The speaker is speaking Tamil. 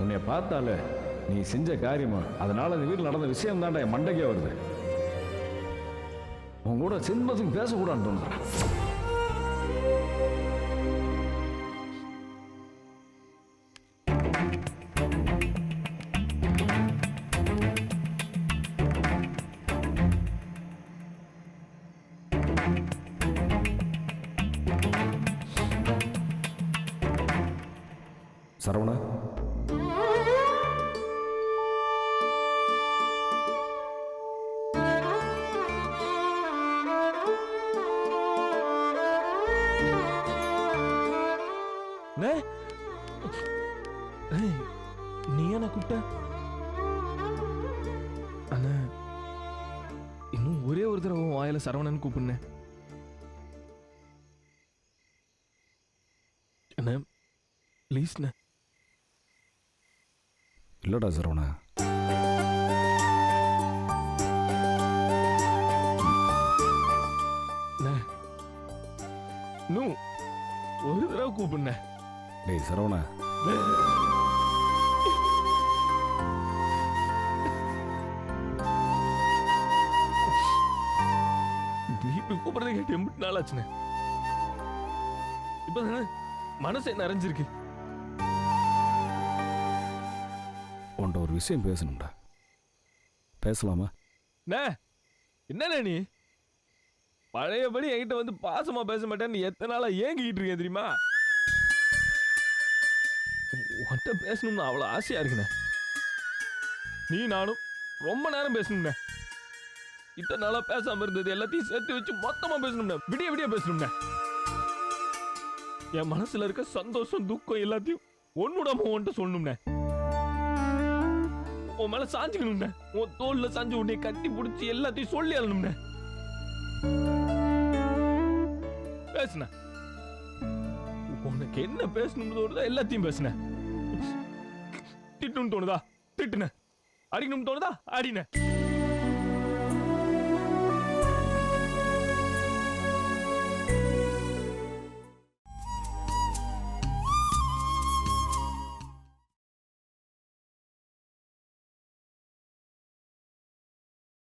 உன்னைய பார்த்தாலே நீ செஞ்ச காரியமா அதனால இந்த வீட்டில் நடந்த விஷயம் தான்டா என் மண்டைக்கே வருது. உன் கூட சின்மத்துக்கு பேசக்கூடாதுன்னு தோணுறேன். சரவணா, நீ என்ன கூப்பிட்ட? அண்ணா, இன்னும் ஒரே ஒரு தடவை வாயில சரவணன் கூப்பிடுனேன். அண்ணா ப்ளீஸ்ண்ணே. இல்லடா சரவணா, இன்னும் ஒரு தடவை கூப்பிடுனேன். டேய் சரவணா, நீ இப்படி கூப்பிடுறதை கேட்டு எம்பிட்டு நாள் ஆச்சுண்ணே. இப்ப மனசே நிறைஞ்சிருக்கு. உன்கிட்ட ஒரு விஷயம் பேசணும்டா. பேசலாமா? என்ன நீ பழையபடி என்கிட்ட வந்து பாசமா பேச மாட்டேன்னு எத்தனை நாளா ஏங்கிட்டு இருக்கேன் தெரியுமா? உன்கிட்ட பேசணும்னு அவ்வளவு ஆசையா இருக்குண்ணே. நீ நானும் ரொம்ப நேரம் பேசணும்ண்ணே. இத்தனை நாளா பேசாம இருந்தது எல்லாத்தையும் சேர்த்து வச்சு மொத்தமா பேசணும்ண்ணே. விடிய விடிய பேசணும்ண்ணே. என் மனசுல இருக்க சந்தோஷம் துக்கம் எல்லாத்தையும் ஒன்னுடாம உன்கிட்ட சொல்லணும்ண்ணே. உன் மேல சாஞ்சுக்கணும்ண்ணே. உன் தோல்ல சாஞ்சு உன்னை கட்டி பிடிச்சி எல்லாத்தையும் சொல்லி அழணும்ண்ணே. பேசுன உனக்கு என்ன பேசணும்னு தோணுதோ எல்லாத்தையும் பேசுன. திட்டணும்னு தோணுதா திட்டுன, அடிக்கணும்னு தோணுதா அடின.